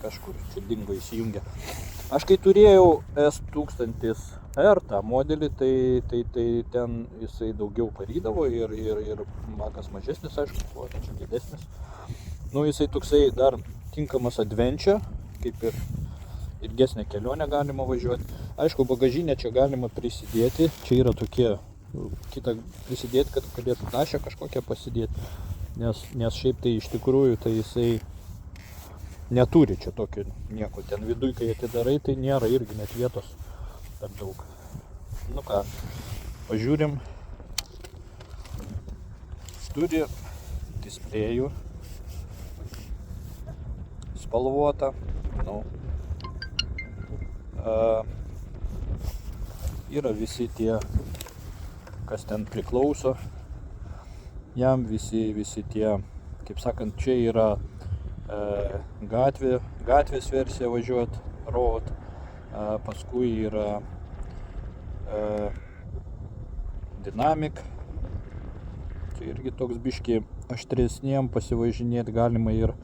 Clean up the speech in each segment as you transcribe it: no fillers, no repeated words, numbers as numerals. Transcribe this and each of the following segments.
kažkur čia dingo įsijungia. Aš kai turėjau S1000R tą modelį, tai ten jisai daugiau parydavo ir bakas mažesnis, aišku, buvo čia didesnis. Nu, jisai toksai dar tinkamas adventure, kaip ir ilgesnę kelionę galima važiuoti. Aišku, bagažinę čia galima prisidėti, čia yra tokie, kitą prisidėti, kad galėtų tašę kažkokią pasidėti, nes šiaip tai iš tikrųjų tai jisai neturi čia tokio nieko, ten viduj, kai atidarai, tai nėra irgi net vietos per daug. Nu ką, pažiūrim. Turi displėjų spalvotą. Nu. Yra visi tie, kas ten priklauso. Jam visi tie, kaip sakant, čia yra gatvės versija važiuot, road, paskui yra dynamic, čia irgi toks biški aštresniem pasivažinėti, galima ir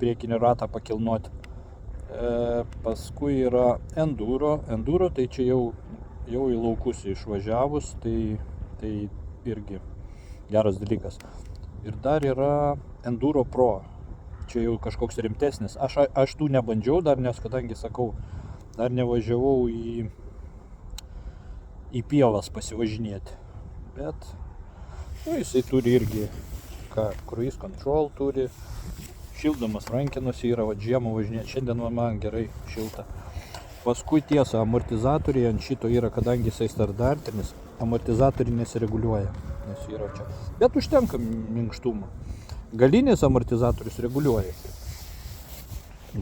priekinį ratą pakilnuoti. Paskui yra enduro, tai čia jau į laukus išvažiavus, tai irgi geras dalykas. Ir dar yra Enduro Pro. Čia jau kažkoks rimtesnis. Aš tų nebandžiau dar, nes kadangi, sakau, dar nevažiavau į pievas pasivažinėti. Bet, nu, jisai turi irgi, cruise control turi, šildomas rankenos yra, žiemą važinėti. Šiandien man gerai šilta. Paskui tiesa, amortizatoriai ant šito yra, kadangi jisai standartinis, amortizatoriai nesireguliuoja, nes yra čia. Bet užtenka minkštumo. Galinis amortizatorius reguliuojasi.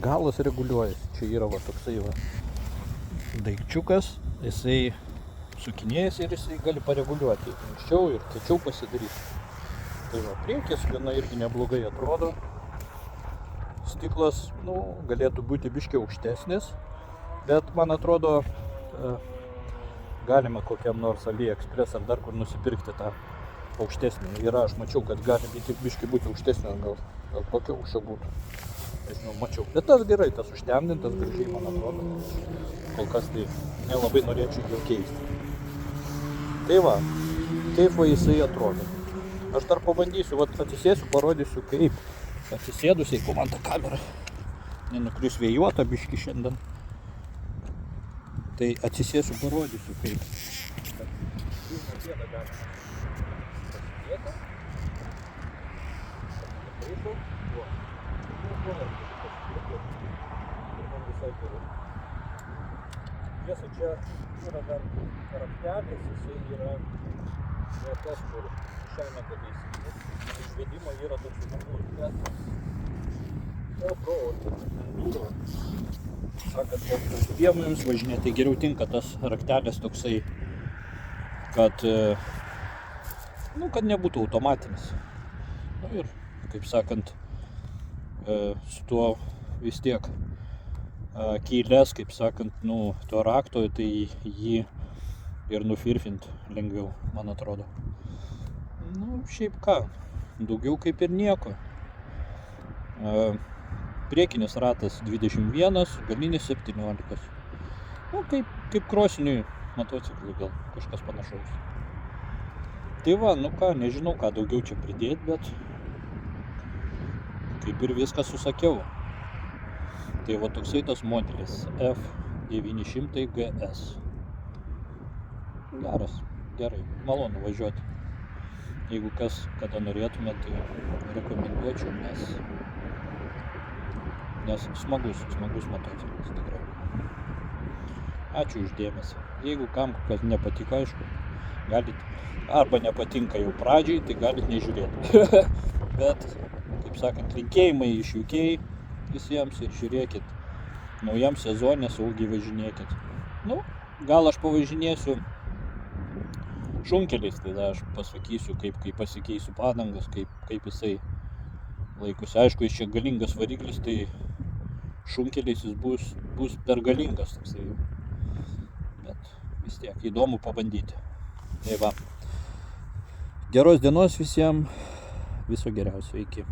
Galas reguliuojasi. Čia yra va toksai va daikčiukas, jisai sukinėjasi ir jisai gali pareguliuoti anksčiau ir kiečiau pasidaryti. Tai va, priekis viena irgi neblogai atrodo. Stiklas, nu, galėtų būti biškiai aukštesnis, bet man atrodo galima kokiam nors AliExpress ar dar kur nusipirkti tą aukštesnį. Yra, aš mačiau, kad gali biškiai būti aukštesnio, gal kokio aukščio būtų. Nežinau, mačiau. Bet tas gerai, tas užtemdintas gražiai, man atrodo. Kol kas tai nelabai norėčiau jo keisti. Tai va, taip va jisai atrodo. Aš dar pabandysiu, va atsisėsiu, parodysiu kaip. Atsisėdus, jeigu man ta kamera nenukris vėjuota biški šiandien. Tai atsisėsiu, parodysiu kaip. Tiesa, čia yra dar raktelis, jisai yra ne tas, kur šiame taisyklis. Išvedimo yra toks įdomus, bet enduro. Sakant, kad pievoms važinėti, tai geriau tinka tas raktelis toksai, kad nebūtų automatinis. Nu ir, kaip sakant, su tuo vis tiek keilės, kaip sakant, nu, to rakto, tai jį ir nufirfinti lengviau, man atrodo. Nu, šiaip ką, daugiau kaip ir nieko. Priekinis ratas 21, galinis 17. Nu, kaip krosiniui motociklui gal kažkas panašaus. Tai va, nu ką, nežinau ką daugiau čia pridėti, bet kaip ir viską susakiau. Tai va toksai tas modelis F900 GS. Geras, gerai, malonu važiuoti. Jeigu kas kada norėtume, tai rekomenduočiau, nes smagus motociklas tikrai. Ačiū už dėmesį. Jeigu kam kas nepatiko, aišku, galit, arba nepatinka jau pradžiai, tai galit nežiūrėti. Bet, kaip sakant, linkėjimai iš UK visiems ir žiūrėkit naujam sezone, saugiai važinėkit. Nu, gal aš pavažinėsiu šunkeliais, tai aš pasakysiu, kaip pasikeisiu padangas, kaip jisai laikosi. Aišku, jis čia galingas variklis, tai šunkeliais jis bus per galingas toksai. Bet vis tiek įdomu pabandyti. Tai va. Geros dienos visiems, viso geriausio, iki.